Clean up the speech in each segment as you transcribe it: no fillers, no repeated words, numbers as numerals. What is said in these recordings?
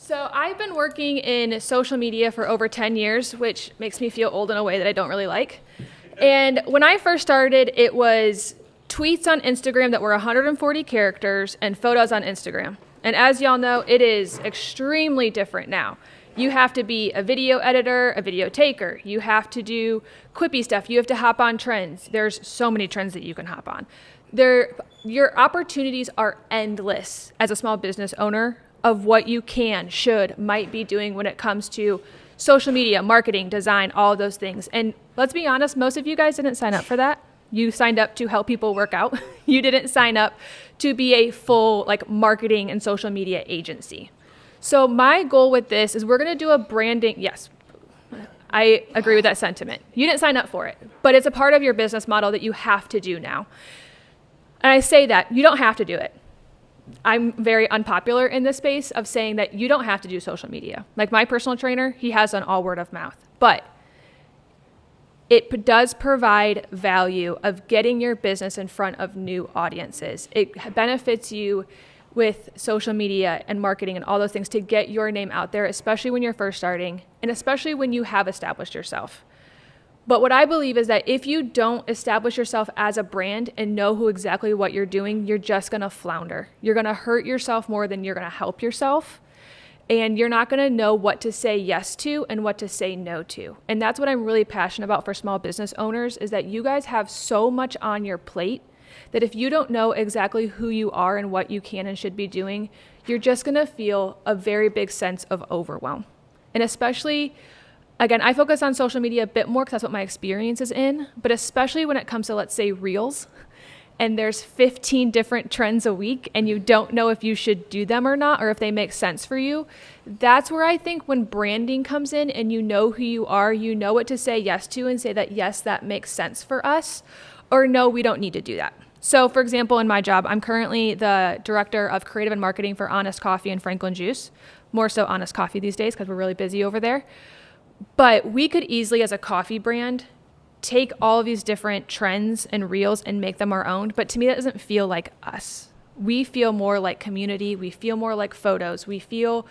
So I've been working in social media for over 10 years, which makes me feel old in a way that I don't really like. And when I first started, it was tweets on Instagram that were 140 characters and photos on Instagram. And as y'all know, it is extremely different now. You have to be a video editor, a video taker. You have to do quippy stuff. You have to hop on trends. There's so many trends that you can hop on. Your opportunities are endless as a small business owner of what you can, should, might be doing when it comes to social media, marketing, design, all of those things. And let's be honest, most of you guys didn't sign up for that. You signed up to help people work out. You didn't sign up to be a full marketing and social media agency. So my goal with this is we're going to do a branding. Yes, I agree with that sentiment. You didn't sign up for it, but it's a part of your business model that you have to do now. And I say that you don't have to do it. I'm very unpopular in this space of saying that you don't have to do social media. Like my personal trainer, he has done all word of mouth, but it does provide value of getting your business in front of new audiences. It benefits you with social media and marketing and all those things to get your name out there, especially when you're first starting and especially when you have established yourself. But what I believe is that if you don't establish yourself as a brand and know who exactly what you're doing, you're just going to flounder. You're going to hurt yourself more than you're going to help yourself. And you're not going to know what to say yes to and what to say no to. And that's what I'm really passionate about for small business owners, is that you guys have so much on your plate that if you don't know exactly who you are and what you can and should be doing, you're just going to feel a very big sense of overwhelm. And especially, again, I focus on social media a bit more because that's what my experience is in, but especially when it comes to, let's say, Reels, and there's 15 different trends a week and you don't know if you should do them or not, or if they make sense for you. That's where I think when branding comes in and you know who you are, you know what to say yes to and say that, yes, that makes sense for us, or no, we don't need to do that. So for example, in my job, I'm currently the director of creative and marketing for Honest Coffee and Franklin Juice, more so Honest Coffee these days because we're really busy over there. But we could easily, as a coffee brand, take all of these different trends and reels and make them our own. But to me, that doesn't feel like us. We feel more like community. We feel more like photos. We feel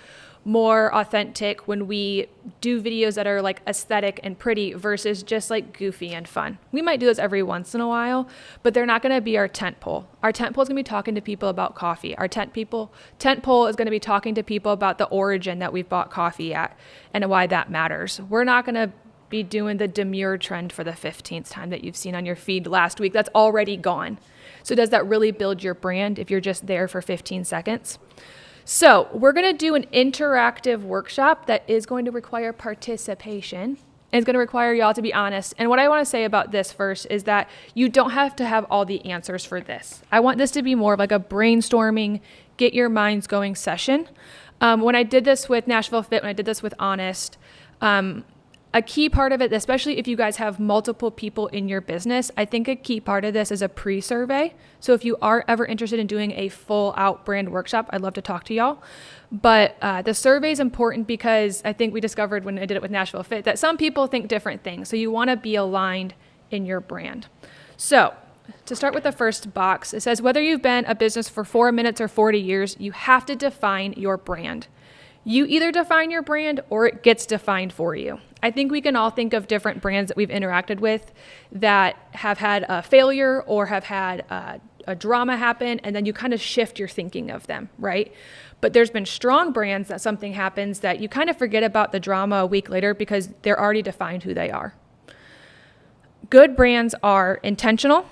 more authentic when we do videos that are aesthetic and pretty versus just goofy and fun. We might do those every once in a while, but they're not going to be our tent pole. Our tent pole is going to be talking to people about coffee. Our tent pole is going to be talking to people about the origin that we've bought coffee at and why that matters. We're not going to be doing the demure trend for the 15th time that you've seen on your feed last week. That's already gone. So does that really build your brand if you're just there for 15 seconds? So we're going to do an interactive workshop that is going to require participation. And it's going to require y'all to be honest. And what I want to say about this first is that you don't have to have all the answers for this. I want this to be more of a brainstorming, get your minds going session. When I did this with Nashville Fit, when I did this with Honest, a key part of it, especially if you guys have multiple people in your business, I think a key part of this is a pre-survey. So if you are ever interested in doing a full out brand workshop, I'd love to talk to y'all. But the survey is important because I think we discovered when I did it with Nashville Fit that some people think different things. So you want to be aligned in your brand. So to start with the first box, it says whether you've been a business for 4 minutes or 40 years, you have to define your brand. You either define your brand or it gets defined for you. I think we can all think of different brands that we've interacted with that have had a failure or have had a drama happen, and then you kind of shift your thinking of them, right? But there's been strong brands that something happens that you kind of forget about the drama a week later because they're already defined who they are. Good brands are intentional,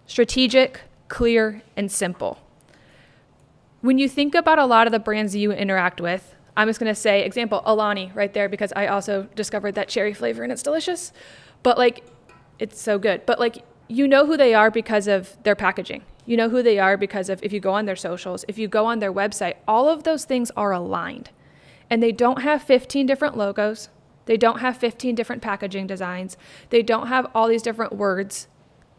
strategic, clear, and simple. When you think about a lot of the brands you interact with, I'm just going to say, example, Alani right there, because I also discovered that cherry flavor and it's delicious. But it's so good. But you know who they are because of their packaging. You know who they are because of, if you go on their socials, if you go on their website, all of those things are aligned. And they don't have 15 different logos. They don't have 15 different packaging designs. They don't have all these different words.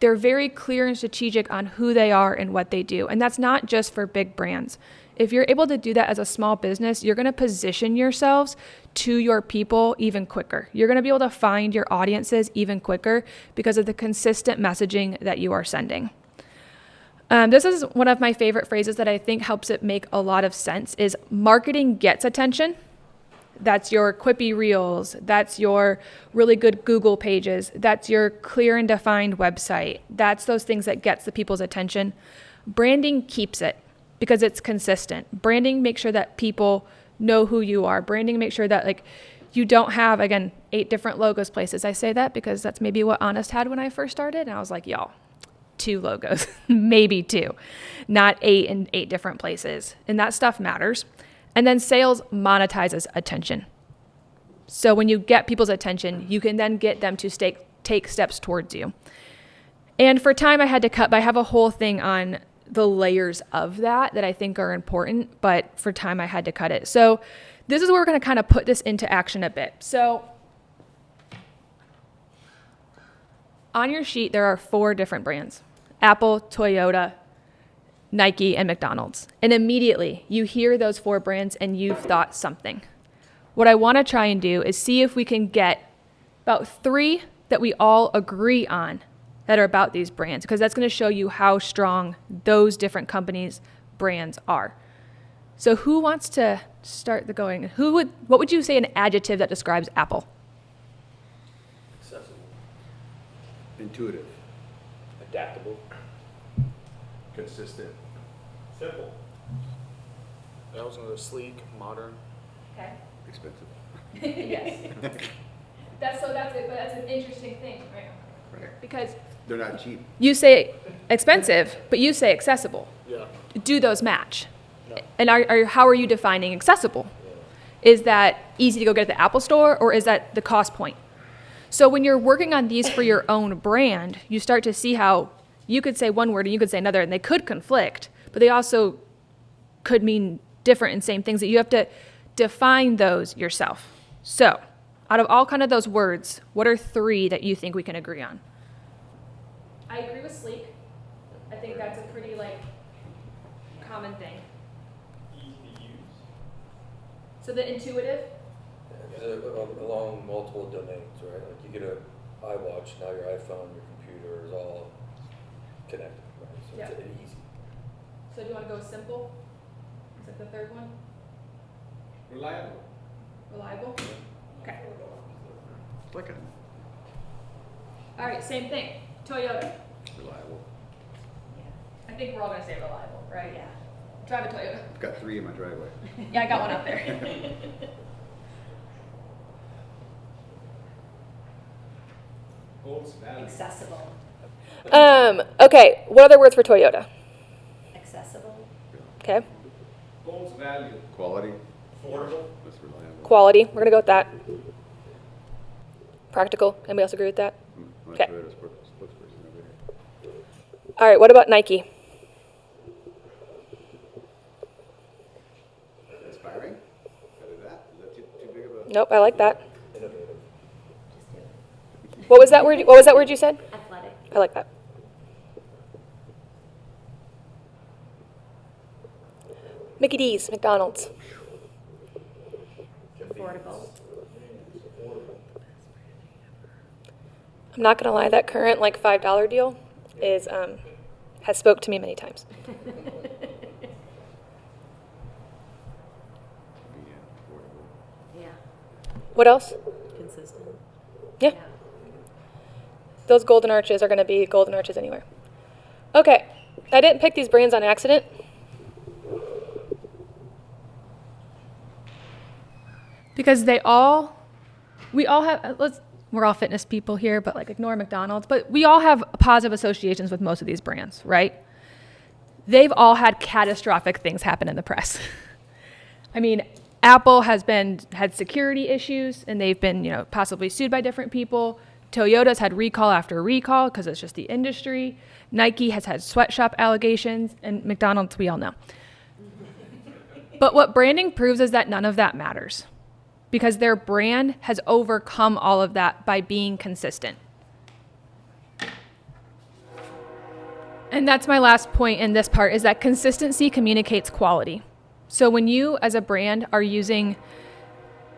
They're very clear and strategic on who they are and what they do. And that's not just for big brands. If you're able to do that as a small business, you're going to position yourselves to your people even quicker. You're going to be able to find your audiences even quicker because of the consistent messaging that you are sending. This is one of my favorite phrases that I think helps it make a lot of sense is marketing gets attention. That's your quippy reels. That's your really good Google pages. That's your clear and defined website. That's those things that gets the people's attention. Branding keeps it because it's consistent. Branding makes sure that people know who you are. Branding makes sure that you don't have, again, 8 different logos places. I say that because that's maybe what Honest had when I first started. And I was like, y'all, 2 logos, maybe 2, not 8 in 8 different places. And that stuff matters. And then sales monetizes attention. So when you get people's attention, you can then get them to take steps towards you. And for time I had to cut, but I have a whole thing on the layers of that I think are important, but for time I had to cut it. So this is where we're going to kind of put this into action a bit. So on your sheet, there are 4 different brands: Apple, Toyota, Nike, and McDonald's. And immediately you hear those 4 brands and you've thought something. What I want to try and do is see if we can get about 3 that we all agree on that are about these brands, because that's going to show you how strong those different companies' brands are. So who wants to start the going? What would you say an adjective that describes Apple? Accessible. Intuitive. Adaptable. Consistent. Simple. I was going to go sleek, modern. Okay. Expensive. Yes. That's an interesting thing, right? Right. Because They're not cheap. you say expensive, but you say accessible. Yeah. Do those match? No. And how are you defining accessible? Is that easy to go get at the Apple store, or is that the cost point? So when you're working on these for your own brand, you start to see how you could say one word and you could say another, and they could conflict, but they also could mean different and same things, that you have to define those yourself. So out of all kind of those words, what are 3 that you think we can agree on? I agree with sleek. I think that's a pretty common thing. Easy to use. So the intuitive. Along multiple domains, right? Like you get an iWatch, now your iPhone, your computer is all connected, right? So Yeah. it's easy. So do you want to go simple? Is that the 3rd one? Reliable. Reliable? Okay. It's like All right, same thing. Toyota. reliable. I think we're all going to say reliable, right? Yeah. Drive a Toyota. I've got 3 in my driveway. Yeah, I got one up there. Holds value. Accessible. Okay, what other words for Toyota? Accessible. Okay. Holds value. Quality. Affordable. That's reliable. Quality, we're going to go with that. Practical, anybody else agree with that? My Okay. Toyota spokesperson over here. All right, what about Nike? Inspiring? Better that? Is that too big of a... Nope, I like that. Innovative. What was that word? What was that word you said? Athletic. I like that. Mickey D's, McDonald's. Affordable. I'm not gonna lie, that current $5 deal is has spoke to me many times. Convenient, affordable. Yeah. What else? Consistent. Yeah. Those golden arches are gonna be golden arches anywhere. Okay, I didn't pick these brands on accident. Because we all have, we're all fitness people here, but ignore McDonald's, but we all have positive associations with most of these brands, right? They've all had catastrophic things happen in the press. I mean, Apple has had security issues, and they've been, possibly sued by different people. Toyota's had recall after recall because it's just the industry. Nike has had sweatshop allegations, and McDonald's, we all know. But what branding proves is that none of that matters, because their brand has overcome all of that by being consistent. And that's my last point in this part, is that consistency communicates quality. So when you as a brand are using,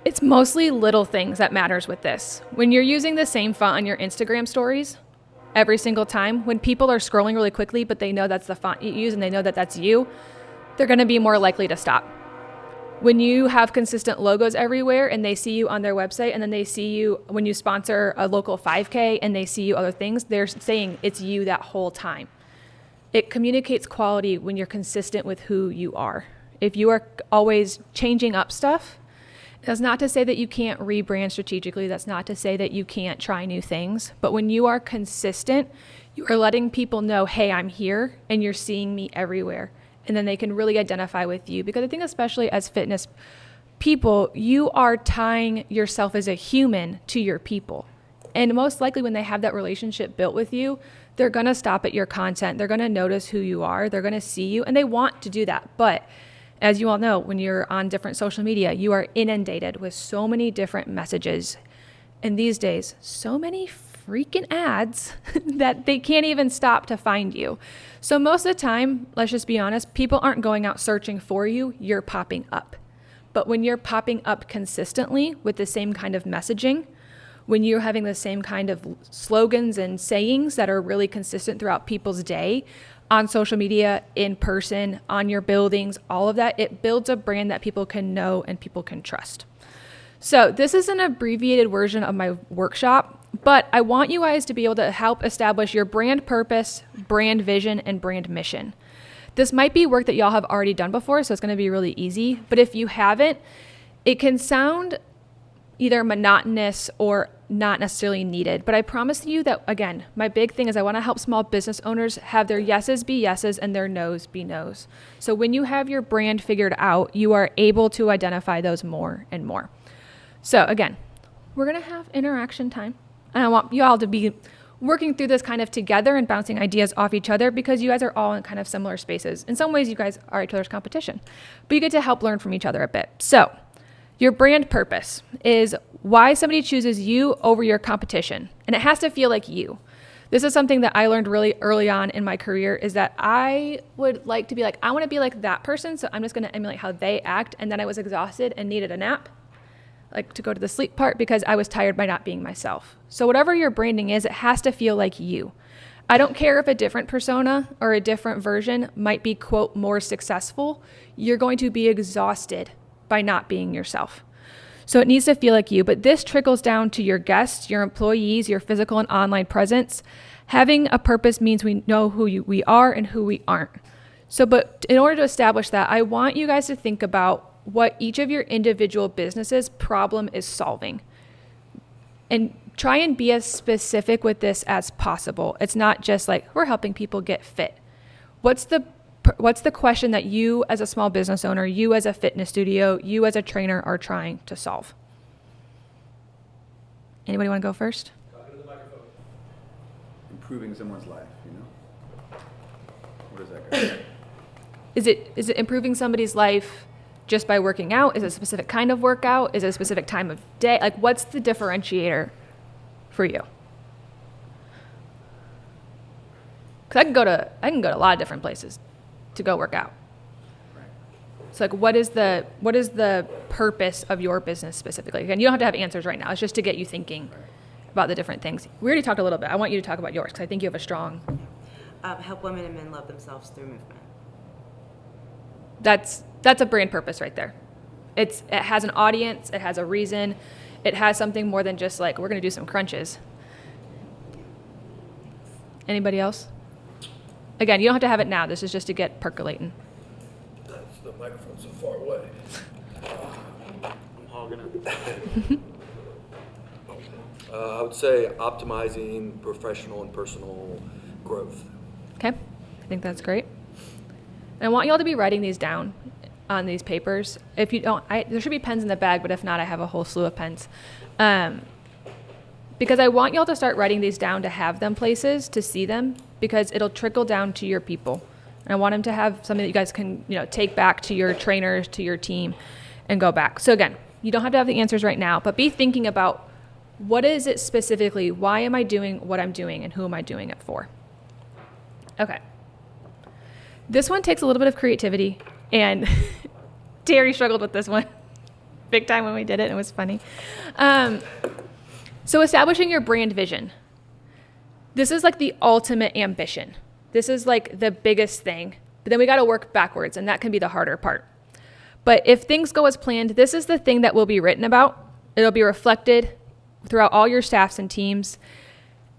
it's mostly little things that matters with this. When you're using the same font on your Instagram stories every single time. When people are scrolling really quickly, but they know that's the font you use and they know that that's you, they're going to be more likely to stop. When you have consistent logos everywhere and they see you on their website, and then they see you when you sponsor a local 5K and they see you other things, they're saying it's you that whole time. It communicates quality when you're consistent with who you are. If you are always changing up stuff, that's not to say that you can't rebrand strategically. That's not to say that you can't try new things. But when you are consistent, you are letting people know, hey, I'm here and you're seeing me everywhere. And then they can really identify with you. Because I think especially as fitness people, you are tying yourself as a human to your people. And most likely when they have that relationship built with you, they're going to stop at your content. They're going to notice who you are. They're going to see you. And they want to do that. But as you all know, when you're on different social media, you are inundated with so many different messages. And these days, so many freaking ads that they can't even stop to find you. So most of the time, let's just be honest, people aren't going out searching for you, you're popping up. But when you're popping up consistently with the same kind of messaging, when you're having the same kind of slogans and sayings that are really consistent throughout people's day, on social media, in person, on your buildings, all of that, it builds a brand that people can know and people can trust. So this is an abbreviated version of my workshop, but I want you guys to be able to help establish your brand purpose, brand vision, and brand mission. This might be work that y'all have already done before, so it's going to be really easy. But if you haven't, it can sound either monotonous or not necessarily needed. But I promise you that, again, my big thing is I want to help small business owners have their yeses be yeses and their nos be nos. So when you have your brand figured out, you are able to identify those more and more. So again, we're going to have interaction time. And I want you all to be working through this kind of together and bouncing ideas off each other, because you guys are all in kind of similar spaces. In some ways, you guys are each other's competition, but you get to help learn from each other a bit. So your brand purpose is why somebody chooses you over your competition. And it has to feel like you. This is something that I learned really early on in my career, is that I would like to be like, I want to be like that person, so I'm just going to emulate how they act. And then I was exhausted and needed a nap, like to go to the sleep part, because I was tired by not being myself. So whatever your branding is, it has to feel like you. I don't care if a different persona or a different version might be, quote, more successful. You're going to be exhausted by not being yourself. So it needs to feel like you. But this trickles down to your guests, your employees, your physical and online presence. Having a purpose means we know who we are and who we aren't. So, but in order to establish that, I want you guys to think about what each of your individual businesses' problem is solving. And try and be as specific with this as possible. It's not just like, we're helping people get fit. What's the question that you as a small business owner, you as a fitness studio, you as a trainer are trying to solve? Anybody want to go first? Improving someone's life, you know? What does that go? Is it improving somebody's life just by working out? Is it a specific kind of workout? Is it a specific time of day? Like, what's the differentiator for you? Because I can go to a lot of different places to go work out. So like, what is the purpose of your business specifically? Again, you don't have to have answers right now. It's just to get you thinking about the different things. We already talked a little bit. I want you to talk about yours, because I think you have a strong. Help women and men love themselves through movement. That's a brand purpose right there. It has an audience. It has a reason. It has something more than just like, we're going to do some crunches. Anybody else? Again, you don't have to have it now. This is just to get percolating. That's the microphone so far away. I'm hogging it. I would say optimizing professional and personal growth. Okay, I think that's great. And I want you all to be writing these down on these papers. If you don't, there should be pens in the bag, but if not, I have a whole slew of pens. Because I want you all to start writing these down, to have them places, to see them, because it'll trickle down to your people. And I want them to have something that you guys can, take back to your trainers, to your team, and go back. So again, you don't have to have the answers right now, but be thinking about, what is it specifically? Why am I doing what I'm doing, and who am I doing it for? Okay. This one takes a little bit of creativity, and Terry struggled with this one big time when we did it. It was funny. So establishing your brand vision. This is like the ultimate ambition. This is like the biggest thing. But then we got to work backwards, and that can be the harder part. But if things go as planned, this is the thing that will be written about. It'll be reflected throughout all your staffs and teams.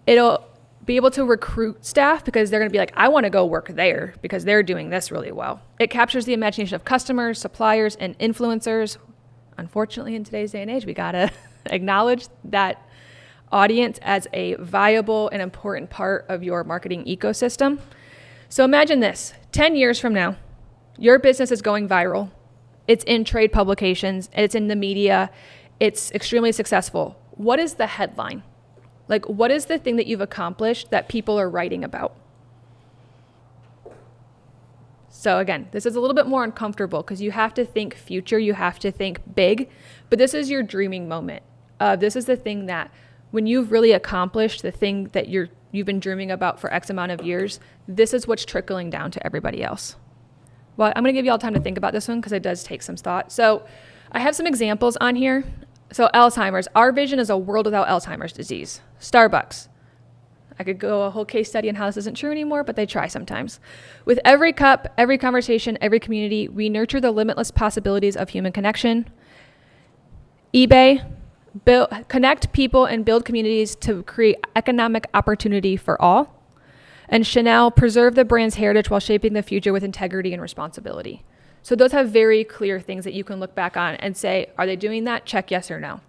It'll be able to recruit staff because they're going to be like, I want to go work there because they're doing this really well. It captures the imagination of customers, suppliers, and influencers. Unfortunately, in today's day and age, we got to acknowledge that audience as a viable and important part of your marketing ecosystem. So imagine this, 10 years from now, your business is going viral. It's in trade publications, it's in the media, it's extremely successful. What is the headline? Like, what is the thing that you've accomplished that people are writing about? So again, this is a little bit more uncomfortable because you have to think future, you have to think big, but this is your dreaming moment. This is the thing that when you've really accomplished the thing that you've been dreaming about for X amount of years, this is what's trickling down to everybody else. Well, I'm going to give you all time to think about this one because it does take some thought. So I have some examples on here. So Alzheimer's, our vision is a world without Alzheimer's disease. Starbucks. I could go a whole case study on how this isn't true anymore, but they try sometimes. With every cup, every conversation, every community, we nurture the limitless possibilities of human connection. eBay, connect people and build communities to create economic opportunity for all. And Chanel, preserve the brand's heritage while shaping the future with integrity and responsibility. So those have very clear things that you can look back on and say, are they doing that? Check yes or no.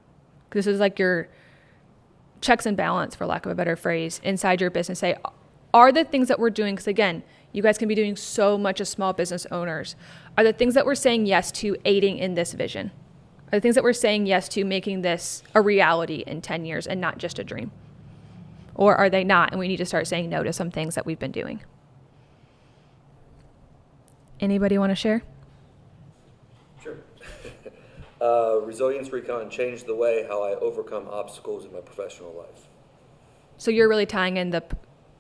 This is like your checks and balance, for lack of a better phrase, inside your business. Say, are the things that we're doing, because again, you guys can be doing so much as small business owners, are the things that we're saying yes to aiding in this vision? Are the things that we're saying yes to making this a reality in 10 years and not just a dream? Or are they not, and we need to start saying no to some things that we've been doing? Anybody want to share? Sure. Resilience Recon changed the way how I overcome obstacles in my professional life. So you're really tying in the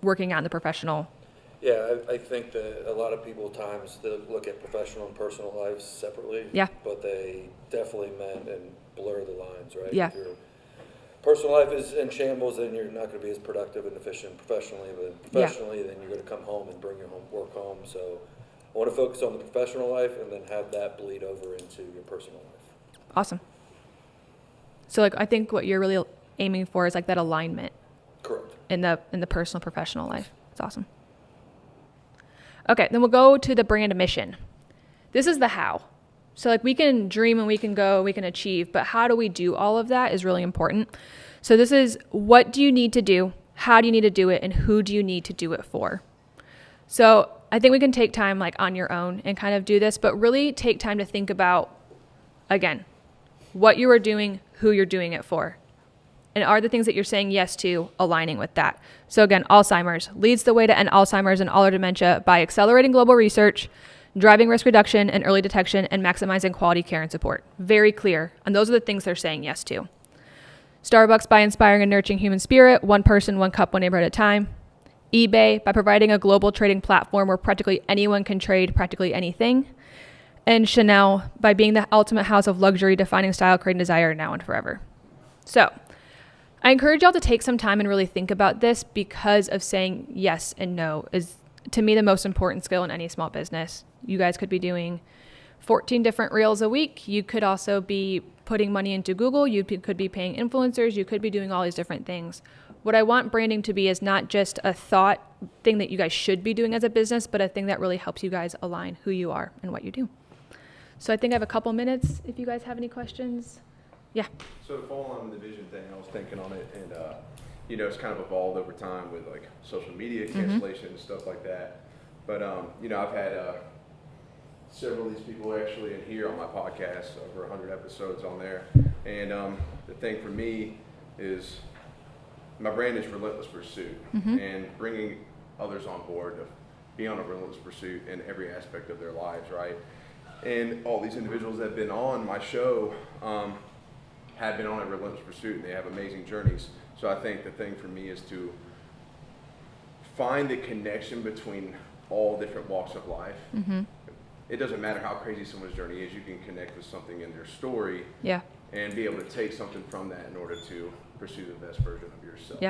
working on the professional. Yeah, I think that a lot of people times they look at professional and personal lives separately. Yeah. But they definitely meant and blur the lines, right? Yeah. If your personal life is in shambles, then you're not going to be as productive and efficient professionally. But professionally, then you're going to come home and bring your work home. So I want to focus on the professional life and then have that bleed over into your personal life. Awesome. So like I think what you're really aiming for is like that alignment. Correct. In the personal professional life. It's awesome. Okay, then we'll go to the brand mission. This is the how. So like we can dream and we can go, we can achieve, but how do we do all of that is really important. So this is what do you need to do, how do you need to do it, and who do you need to do it for? So I think we can take time like on your own and kind of do this, but really take time to think about, again, what you are doing, who you're doing it for. And are the things that you're saying yes to aligning with that? So again, Alzheimer's leads the way to end Alzheimer's and all our dementia by accelerating global research, driving risk reduction and early detection, and maximizing quality care and support. Very clear. And those are the things they're saying yes to. Starbucks by inspiring and nurturing human spirit, one person, one cup, one neighborhood at a time. eBay by providing a global trading platform where practically anyone can trade practically anything. And Chanel by being the ultimate house of luxury, defining style, creating desire now and forever. So I encourage y'all to take some time and really think about this because of saying yes and no is, to me, the most important skill in any small business. You guys could be doing 14 different reels a week. You could also be putting money into Google. You could be paying influencers. You could be doing all these different things. What I want branding to be is not just a thought thing that you guys should be doing as a business, but a thing that really helps you guys align who you are and what you do. So I think I have a couple minutes if you guys have any questions. Yeah. So to follow on the vision thing, I was thinking on it, and it's kind of evolved over time with like social media cancellation and stuff like that. But I've had several of these people actually in here on my podcast, over 100 episodes on there. And the thing for me is my brand is relentless pursuit, and bringing others on board to be on a relentless pursuit in every aspect of their lives, right? And all these individuals that have been on my show have been on a relentless pursuit, and they have amazing journeys. So I think the thing for me is to find the connection between all different walks of life. It doesn't matter how crazy someone's journey is, you can connect with something in their story and be able to take something from that in order to pursue the best version of yourself.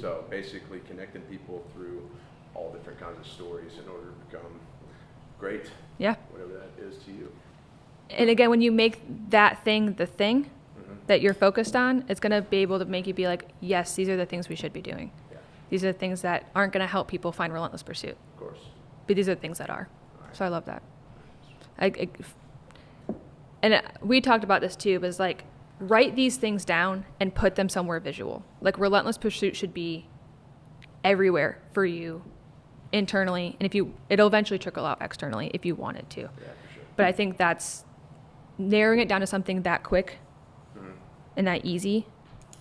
So basically connecting people through all different kinds of stories in order to become great, Yeah. whatever that is to you. And again, when you make that thing the thing that you're focused on, it's going to be able to make you be like, yes, these are the things we should be doing. Yeah, These are the things that aren't going to help people find relentless pursuit, of course. but these are the things that are. All right. So I love that. And we talked about this too, but it's like, write these things down and put them somewhere visual. Like relentless pursuit should be everywhere for you internally. And it'll eventually trickle out externally if you want it to. Yeah, for sure. But I think that's narrowing it down to something that quick and that easy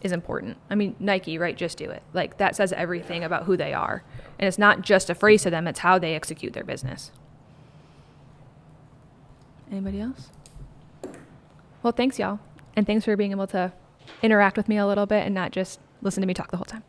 is important. I mean, Nike, right? Just do it. Like that says everything about who they are. And it's not just a phrase to them, it's how they execute their business. Anybody else? Well, thanks y'all. And thanks for being able to interact with me a little bit and not just listen to me talk the whole time.